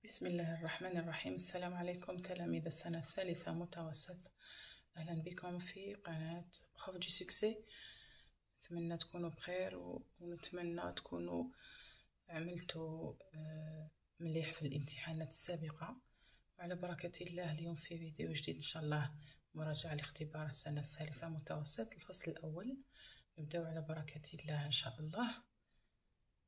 بسم الله الرحمن الرحيم. السلام عليكم تلاميذ السنة الثالثة متوسط. أهلا بكم في قناة بروف دو سوكسي. نتمنى تكونوا بخير ونتمنى تكونوا عملتوا مليح في الامتحانات السابقة. وعلى بركة الله اليوم في فيديو جديد إن شاء الله مراجعة لاختبار السنة الثالثة متوسط الفصل الأول. نبدأ على بركة الله إن شاء الله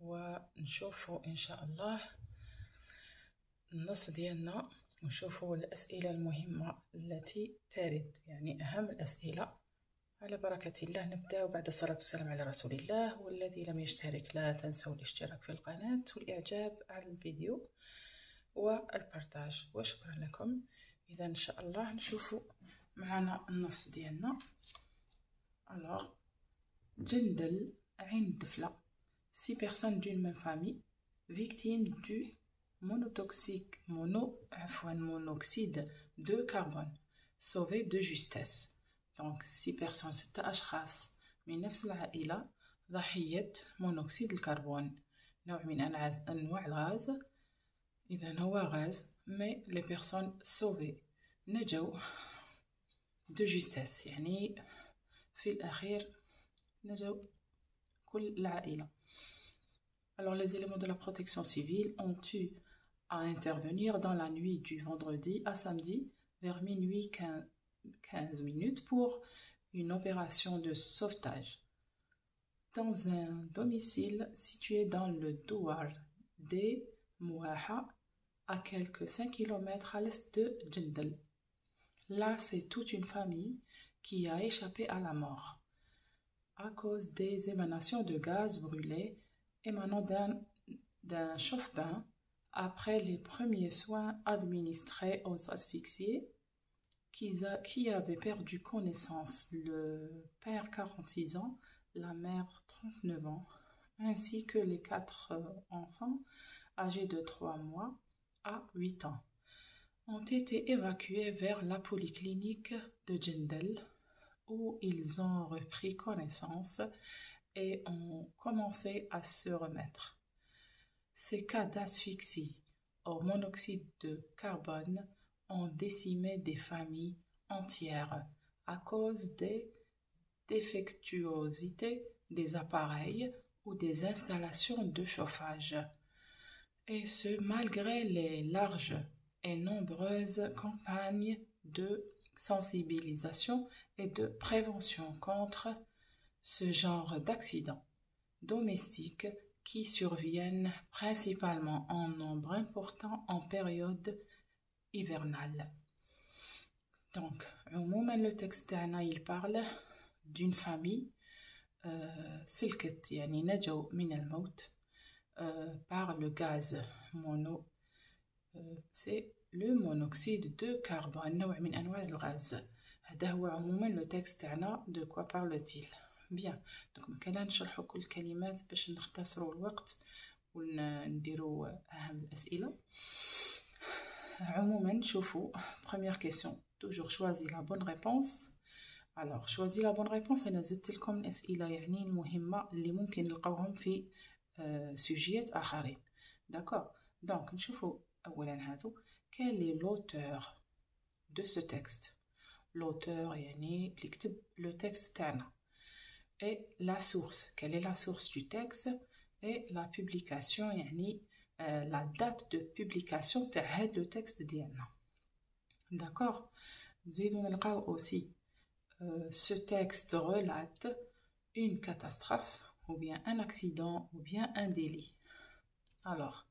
ونشوفوا إن شاء الله النص ديالنا ونشوفوا الأسئلة المهمة التي ترد، يعني أهم الأسئلة. على بركة الله نبدأ بعد الصلاة والسلام على رسول الله. والذي لم يشترك لا تنسوا الاشتراك في القناة والإعجاب على الفيديو والبارتاج، وشكرا لكم. إذا إن شاء الله نشوفوا معنا النص ديالنا. alors جندل عين طفلة 6 personnes d'une même famille victimes du monoxyde de carbone sauvés de justesse. donc 6 personnes 6 أشخاص من نفس العائلة ضحية مونوكسيد الكربون، نوع من أنواع الغاز. إذا هو غاز mais les personnes sauvées نجوا de justesse، يعني في الأخير نجوا كل العائلة. alors les éléments de la protection civile ont eu à intervenir dans la nuit du vendredi à samedi vers minuit 15 minutes pour une opération de sauvetage dans un domicile situé dans le douar des Mouaha à quelques 5 km à l'est de Jindal. Là, c'est toute une famille qui a échappé à la mort à cause des émanations de gaz brûlé émanant d'un chauffe-bain après les premiers soins administrés aux asphyxiés qui avaient perdu connaissance, le père 46 ans, la mère 39 ans, ainsi que les 4 enfants âgés de 3 mois à 8 ans, ont été évacués vers la polyclinique de Jindal où ils ont repris connaissance et ont commencé à se remettre. Ces cas d'asphyxie au monoxyde de carbone ont décimé des familles entières à cause des défectuosités des appareils ou des installations de chauffage. Et ce, malgré les larges et nombreuses campagnes de sensibilisation et de prévention contre ce genre d'accidents domestiques qui surviennent principalement en nombre important en période hivernale. Donc, عموما le texte تاعنا il parle d'une famille سلكت يعني نجوا من الموت par le gaz mono c'est le monoxyde de carbone، نوع من أنواع الغاز. هذا هو عموما le texte تاعنا. de quoi parle-t-il؟ bien. donc مكانا نشرحوا كل الكلمات باش نختصروا الوقت ونديروا أهم الأسئلة. عموما شوفوا première question toujours choisis la bonne réponse. alors choisis la bonne réponse. أنا زدت لكم الأسئلة يعني المهمة اللي ممكن نلقاوهم في سوجيات آخرين. d'accord. donc نشوفوا أولا هذا quel est l'auteur de ce texte. l'auteur يعني اللي كتب le texte تاعنا. et la source, quelle est la source du texte, et la publication يعني la date de publication تاع هاد le texte ديالنا. d'accord. نزيدو نلقاو aussi ce texte relate une catastrophe ou bien un accident ou bien un délit. alors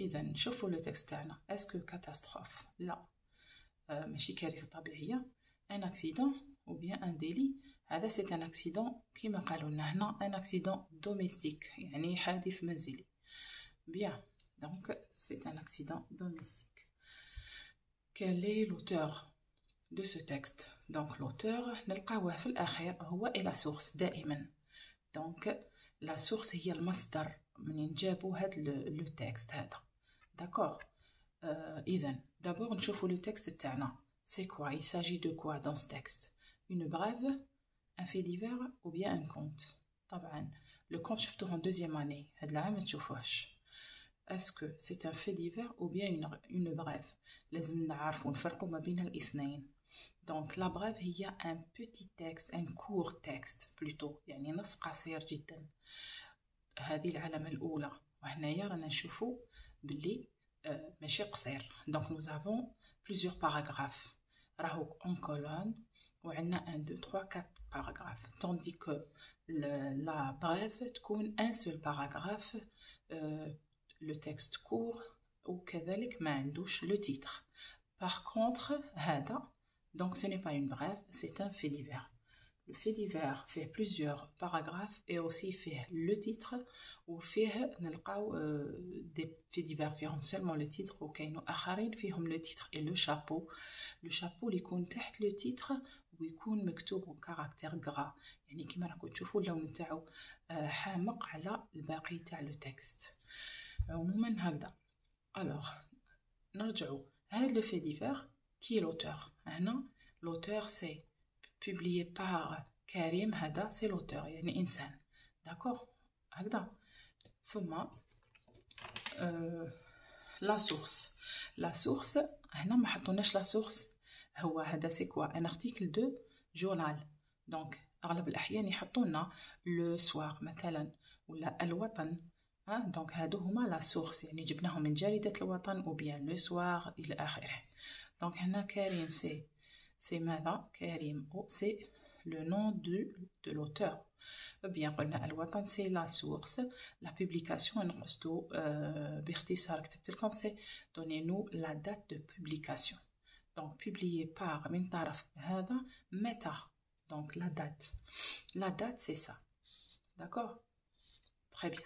إذا نشوفوا le texte تاعنا. est-ce que catastrophe لا ماشي كارثة طبيعية. un accident ou bien un délit. هذا c'est un accident كما قالوا لنا هنا un accident domestique يعني حادث منزلي. bien. donc c'est un accident domestique. quel est l'auteur de ce texte. donc l'auteur نلقاوه في الأخير هو et la source دائما. donc la source هي المصدر منين جابوا هاد le texte هذا. d'accord. إذن d'abord نشوفوا le texte تاعنا. c'est quoi, il s'agit de quoi dans ce texte. une brève, un fait divers ou bien un conte. طبعا le conte شفتوه en deuxième année. هاد العام ما تشوفوهش. est-ce que c'est un fait divers ou bien une brève. لازم نعرفوا نفرقوا ما بين الاثنين. Donc la brève هي un petit texte, un court texte plutôt، يعني نص قصير جدا. هذه العلامة الأولى، وهنايا رانا نشوفوا باللي ماشي قصير. Donc nous avons plusieurs paragraphes، راهو en colonne وعندنا 1 2 3 4 paragraphes، tandis que la brève تكون un seul paragraphe، le texte court وكذلك ما عندوش le titre. Par contre هذا donc ce n'est pas une brève, c'est un fait divers. Le fait divers fait plusieurs paragraphes et aussi fait le titre وفيه نلقاو des faits divers فيهم seulement le titre وكاينو آخرين فيهم le titre et le chapeau. Le chapeau اللي يكون تحت le titre ويكون مكتوب بكاركتير غرا، يعني كيما راكم تشوفوا اللون نتاعو حامق على الباقي تاع لو تكست. عموما هكذا. الوغ نرجعوا هذا لو في ديفير كي لوتور. هنا لوتور سي publié par كريم، هذا سي لوتور يعني انسان. داكوغ هكذا. ثم لا سورس. لا سورس هنا ما حطوناش لا سورس، هو هذا سي كوا ان ارتيكل دو جورنال. دونك اغلب الاحيان يحطوا لنا لو سوار مثلا ولا الوطن. دونك هادو هما لا سورس، يعني جبناهم من جريدة الوطن او بيان لو سوار الى اخره. دونك هنا كريم سي ماذا؟ كريم او سي لو نون دو لوتور. bien قلنا الوطن سي لا سورس. لا بوبليكاسيون نقصدو باختصار كتبت لكم سي دوني نو لا دات دو بوبليكاسيون. دونك publié par من طرف هذا متى. دونك لا دات سي سا. داكوغ تري بيان.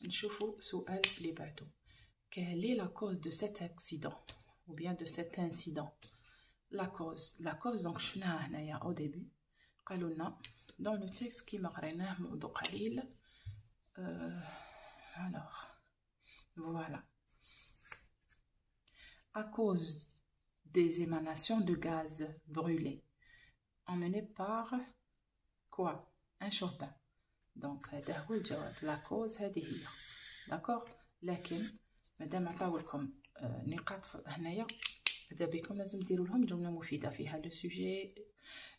نشوفوا سؤال اللي بعدو. quelle est la cause de cet accident ou bien de cet incident. la cause donc شفناها هنايا au début. قالوا لنا dans le texte كيما قريناه منذ قليل. alors voilà, à cause des émanations de gaz brûlés emmenées par quoi? un chauffe-bain. donc هذا هو الجواب. la cause هذه هي. داكوغ. لكن مادام عطاو لكم نقاط هنايا ماذا بكم لازم ديروا لهم جمله مفيده فيها لو سوجي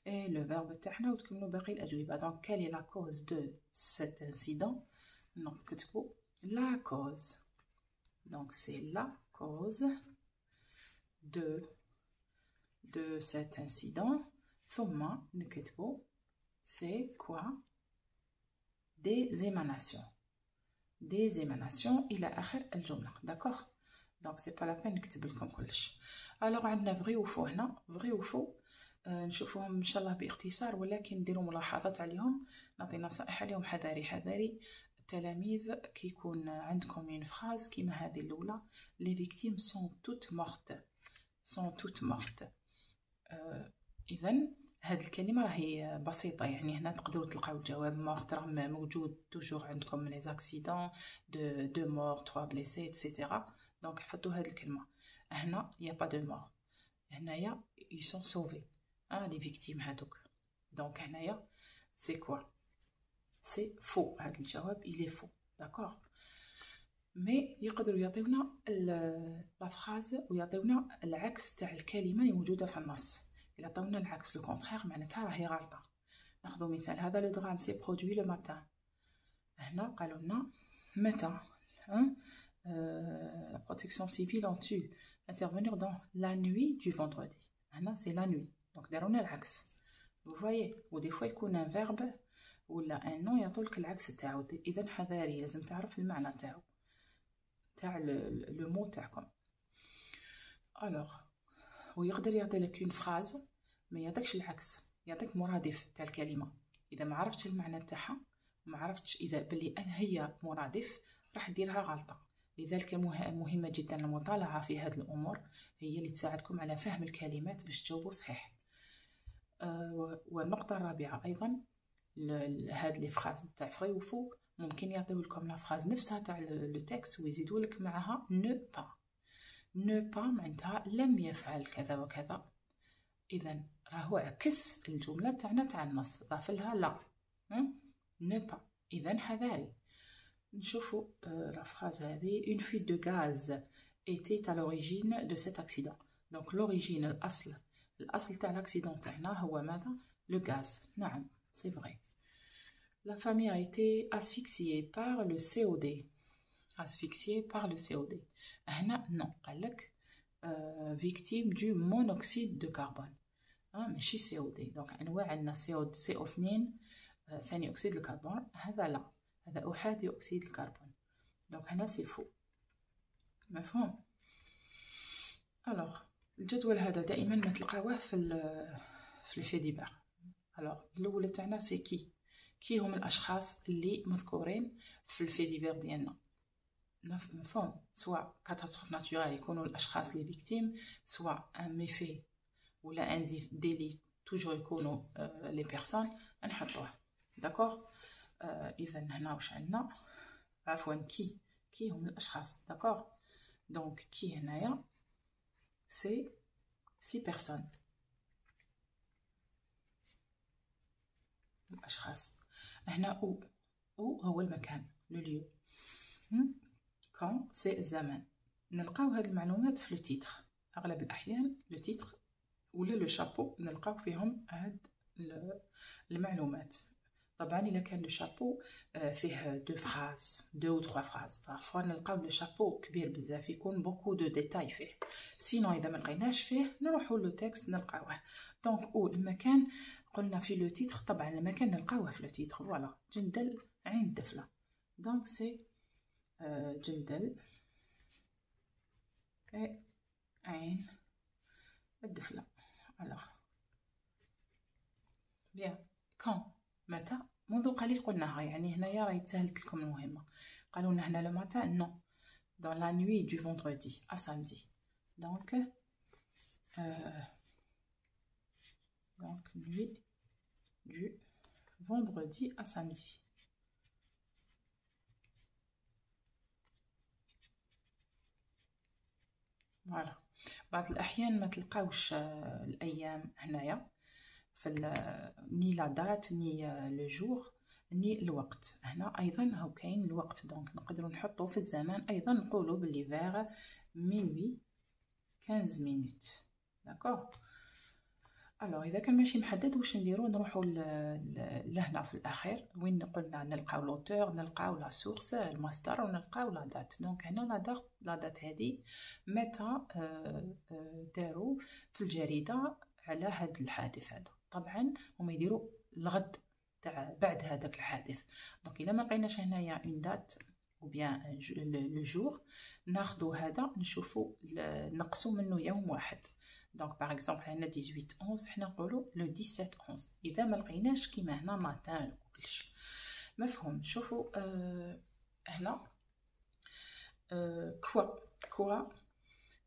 et le verbe تاعنا وتكملوا باقي الأجوبة. donc quelle est la cause de cet incident. donc كتبوا la cause. donc c'est la cause de cet incident. ثم نكتبوا c'est quoi des émanations إلى آخر الجملة. d'accord. donc c'est pas la peine نكتب لكم كلش. alors عندنا vrai ou faux هنا. vrai ou faux نشوفوهم ان شاء الله باختصار، ولكن نديروا ملاحظات عليهم، نعطي نصائح عليهم. حذاري التلاميذ كي يكون عندكم une phrase كيما هذه الاولى les victimes sont toutes mortes. اذا هذه الكلمه راهي بسيطه، يعني هنا تقدروا تلقاو الجواب مورت راه موجود توجور عندكم لي زاكسيدون دو مور 3 بليسي ايتترا. دونك حفظوا هذه الكلمه. هنا يا با دو مور، هنايا ils sont sauvés les victimes هادوك. donc هنايا c'est quoi? c'est faux. هذا الجواب il est faux. d'accord. mais يقدروا يعطيونا لا فراز ويعطيونا العكس تاع الكلمه اللي موجوده في النص. الا عطاونا العكس لو كونترير معناتها راهي غلطه. ناخذ مثال. هذا لو درام سي برودوي لو ماتان. هنا قالوا لنا متى la protection civile ont dû intervenir dans la nuit du vendredi. هنا c'est la nuit. donc دارونا العكس. vous voyez. و des fois يكون un verbe ولا un nom يعطولك العكس تاعو. اذا حذاري لازم تعرف المعنى تاعو تاع لو مو تاعكم. alors ويقدر يعطي لك une phrase ما يعطيكش العكس، يعطيك مرادف تاع الكلمه. اذا ما عرفتش المعنى تاعها، ما عرفتش اذا بلي هي مرادف، راح ديرها غلطه. لذلك مهمه جدا المطالعه في هذه الامور، هي اللي تساعدكم على فهم الكلمات باش تجاوبوا صحيح. والنقطه الرابعه ايضا هاد لي فراز تاع فري وفو ممكن يعطيو لكم لا فراز نفسها تاع لو تكست ويزيدوا لك معها نو با معناتها لم يفعل كذا وكذا. اذا راهو عكس الجمله تاعنا تاع النص، ضاف لها لا نو با. اذا حذاري. نشوفوا la phrase هذه une fuite de gaz était à l'origine de cet accident. Donc l'origine الأصل تاع l'accident تاعنا هو ماذا؟ le gaz. نعم c'est vrai. La famille a été asphyxiée par le CO2. Asphyxiée par le CO2. هنا non قالك victime du monoxyde de carbone. ماشي CO2. donc أنواع عندنا CO2 ثاني أكسيد الكربون، هذا لا، هذا أحادي أكسيد الكربون. دونك هنا سي فو. مفهوم؟ ألوغ الجدول هذا دائما ما تلقاوه في الفي ديفير. ألوغ الأولى تاعنا سي كي هم الأشخاص اللي مذكورين في الفي ديفير ديالنا. مفهوم؟ سواء كاتاستروف ناتورال يكونوا الأشخاص لي فيكتيم، سواء ان ميفي ولا ان ديلي توجور يكونوا لي بيرسون نحطوه. داكوغ. اذا هنا واش عندنا؟ عفوا كي هم الاشخاص. داكوغ. دونك كي هنايا سي 6 بيرسون الاشخاص. هنا او هو المكان لو ليو. كون سي الزمان. نلقاو هاد المعلومات في لو تيتر. اغلب الاحيان لو تيتر ولا لو شابو نلقاو فيهم هاد المعلومات. طبعا الا كان لو شابو فيه دو او 3 فراز، بارفوا نلقاو لو شابو كبير بزاف يكون بوكو دو ديتاي فيه. سينو اذا ما لقيناش فيه نروحوا لو تكست نلقاوه. دونك او المكان قلنا في لو تيتر، طبعا المكان نلقاوه في لو تيتر. فوالا جندل عين الدفله. دونك سي جندل عين الدفله. الوغ بيان. كون متى؟ منذ قليل قلناها، يعني هنايا راهي تسهلت لكم المهمه. قالوا لنا هنا لو ماتان نو dans la nuit du vendredi à samedi. Donc nuit du vendredi à samedi. فوالا. بعض الأحيان ما تلقاوش الأيام هنايا في ني لا دات ني لو جور ني الوقت. هنا أيضا هو كاين الوقت، دونك نقدروا نحطو في الزمان أيضا نقولوا بلي فيغ مينوي 15 مينوت. داكوغ. الوغ اذا كان ماشي محدد واش نديرو؟ نروحو لهنا في الاخير وين قلنا نلقاو لوتور، نلقاو لا سورس الماستر، ونلقاو لا دات. دونك هنا لا دات هذه متى داروا في الجريده على هذا الحادث هذا. طبعا هما يديروا الغد تاع بعد هذاك الحادث. دونك الا ما لقيناش هنايا اون دات او بيان لو جور، ناخذوا هذا نشوفوا نقصوا منه يوم واحد. دونك باغ اكزومبل هنا 18 11 حنا نقولوا لو 17 11. اذا ما لقيناش كيما هنا ماتان كلش. مفهوم؟ شوفوا هنا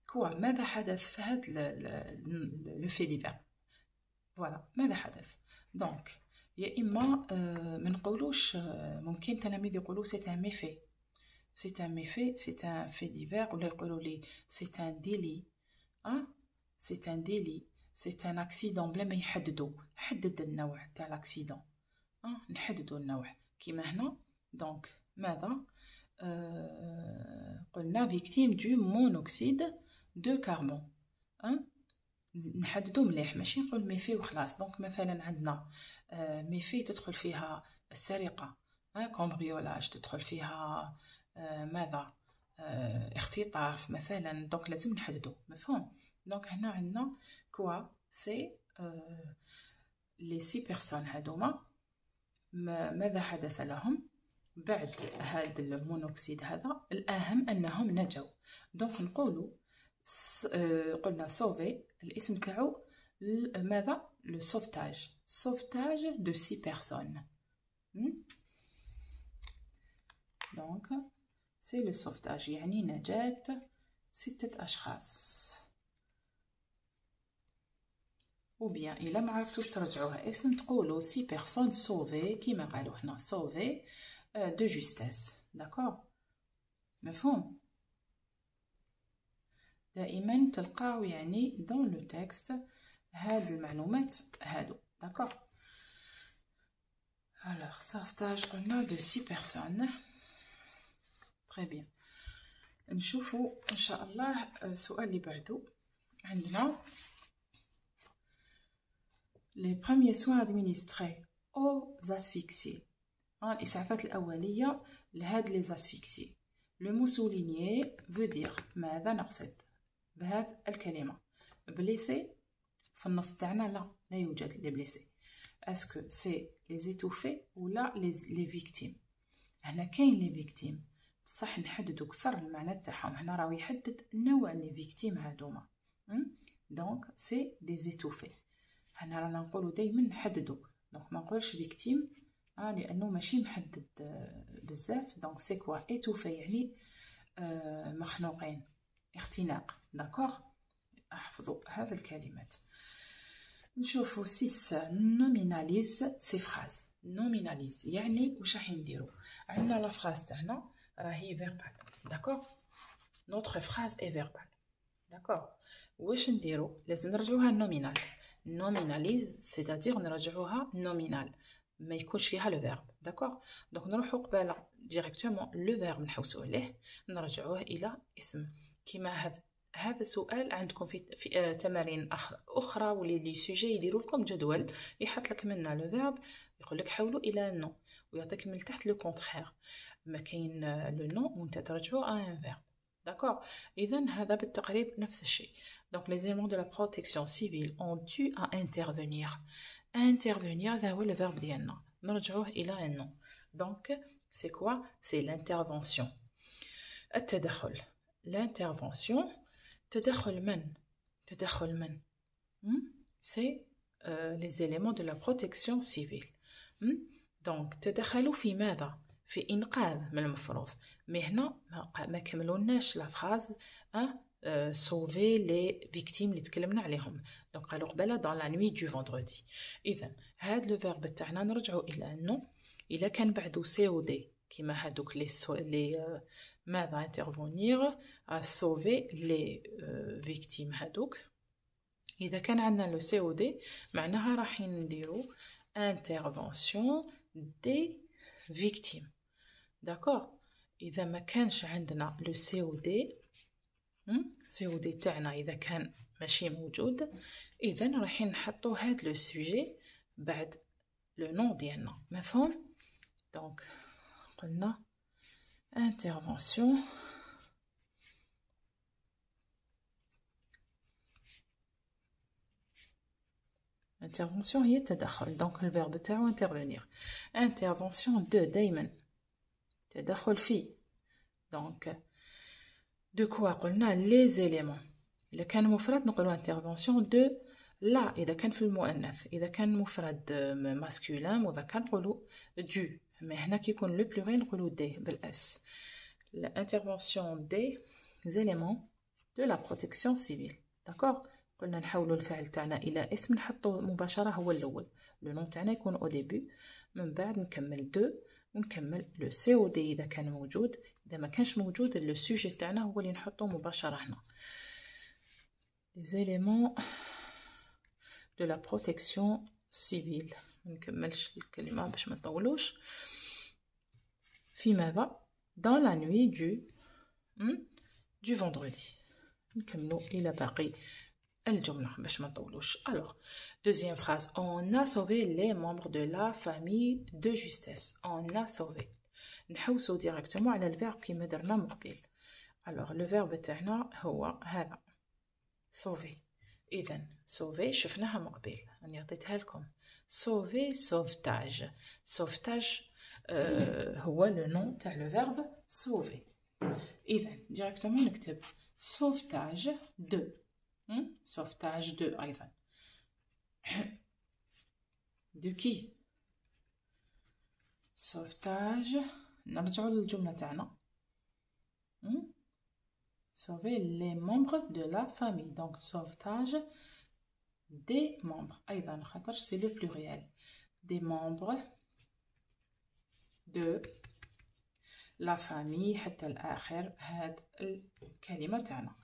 كوا ماذا حدث في هذا لو في ديفير. فوالا ماذا حدث. دونك يا اما ما نقولوش، ممكن تلاميذ يقولوا سي ان ميفي، سي ان ميفي، سي ان في ديفير، ولا يقولوا لي سي ان ديلي. سي ان ديلي، سي ان اكسيدون، بلا ما يحددوا. حدد النوع تاع الاكسيدون. نحددوا النوع كيما هنا. دونك ماذا قلنا فيكتيم دو مونوكسيد دو كربون. نحددوا مليح، ماشي نقول ميفي وخلاص. دونك مثلا عندنا ميفي تدخل فيها السرقه، كومبريولاج، تدخل فيها ماذا اختطاف مثلا. دونك لازم نحددوا. مفهوم؟ دونك هنا عندنا كوا سي لي 6 بيرسون هادوما ماذا حدث لهم بعد هذا المونوكسيد هذا. الأهم أنهم نجوا. دونك نقولوا قلنا سوفي، الاسم تاعو ماذا؟ لو سوفتاج. سوفتاج دو 6 بيرسون. دونك سي لو سوفتاج يعني نجاة 6 أشخاص. ou bien إلا ما عرفتوش ترجعوها اسم تقولوا 6 personnes sauvées كيما قالوا هنا sauvé de justesse. داكوغ؟ مفهوم؟ دائما تلقاو يعني دون لو تكست هاد المعلومات هادو. داكوغ؟ alors sauvetage قلنا de 6 personnes. très bien. نشوفوا ان شاء الله السؤال اللي بعده. عندنا les premiers soins administrés aux asphyxiés. الإسعافات الأولية لهاد les asphyxiés. Le mot souligné veut dire ماذا نقصد بهذه الكلمة؟ blessé في النص تاعنا لا يوجد les blessés. Est-ce que c'est les étouffés ou là les victimes؟ هنا كاين les victimes بصح نحددو كثر المعنى تاعهم. هنا راهو يحدد نوع les victimes هادوما. donc c'est des étouffés. هنا رانا نقولو دايما نحددو، دونك ما نقولش victime لانه ماشي محدد بزاف. دونك سي كوا étouffé يعني مخنوقين، اختناق. داكوغ، احفظوا هذه الكلمات. نشوفوا 6 نوميناليز سي فراز. نوميناليز يعني واش راح نديرو؟ عندنا لا فراز تاعنا راهي فيربال. داكوغ، نوتر فراز اي فيربال. داكوغ، واش نديرو؟ لازم نرجعوها نومينال. نوميناليز سيتادير نرجعوها نومينال، ما يكونش فيها لو فيرب. داكوغ، دونك نروحو قباله ديريكتومون لو فيرب نحوسو عليه نرجعوه الى اسم. كيما هذا السؤال عندكم في تمارين اخرى ولي لي سوجي يديروا لكم جدول يحط لك منا لو فيرب، يقول لك حولوا الى نو ويعطيك من تحت لو كونترير. ما كاين لو نو وانت ترجعو ان فيرب. داكوغ، اذا هذا بالتقريب نفس الشيء. دونك les éléments de la protection civile ont dû à intervenir. intervenir هذا هو le verbe ديالنا، نرجعوه الى نو. دونك c'est quoi؟ c'est l'intervention. التدخل، l'intervention. تدخل من؟ تدخل من؟ c'est les éléments de la protection civile. donc تدخلوا في ماذا؟ في إنقاذ من المفروض. مي هنا ما كملوناش لا فراز sauver les victimes اللي تكلمنا عليهم. دونك قالوا قبالة dans la nuit du vendredi. إذن هاد لو فيرب تاعنا نرجعوا إلى نو. إلا كان بعدو سي او دي كيما هادوك لي ماذا intervenir à sauver les victimes هادوك. إذا كان عندنا لو سي او دي معناها راح نديرو intervention des victimes. داكوغ، إذا ما كانش عندنا لو سي او دي، سي او دي تاعنا إذا كان ماشي موجود، إذا راح نحطو هاد لو سوجي بعد لو نون ديالنا. مفهوم؟ دونك قلنا intervention intervention هي التدخل. دونك الفيرب تاعو intervenir. intervention دو دايما تدخل في. دونك دو كوا قلنا les éléments. إذا كان مفرد نقولو intervention دو لا. إذا كان في المؤنث، إذا كان مفرد ماسكولين مذكر نقولو دو. mais هنا كي يكون لو بلوريل نقولو دي بالاس. l'intervention des éléments de la protection civile. داكوغ، قلنا نحولوا الفعل تاعنا الى اسم نحطو مباشره هو الاول. لو نون تاعنا يكون او ديبي، من بعد نكمل دو ونكمل لو سي او دي اذا كان موجود. اذا ما كانش موجود لو سوجي تاعنا هو اللي نحطو مباشره هنا. des éléments de la protection civile. ما نكملش الكلمه باش ما نطولوش. في ماذا؟ dans la nuit du vendredi. نكملوا الى باقي الجمله باش ما نطولوش. alors deuxième phrase. on a sauvé les membres de la famille de justesse. on a sauvé. نحوسو ديريكتومون على الفيرب كيما درنا من قبل. alors le verbe تاعنا هو هذا sauver. اذا sauver شفناها من قبل، راني عطيتها لكم. sauver sauvetage. sauvetage هو لو نون تاع لو فيرب sauver. اذا ديريكتومون نكتب sauvetage de. sauvetage de ايضا. de qui؟ sauvetage. نرجعوا للجمله تاعنا. sauver les membres de la famille. donc sauvetage des membres ايضا خاطر c'est le pluriel. des membres de la famille حتى الآخر هاد الكلمة تاعنا.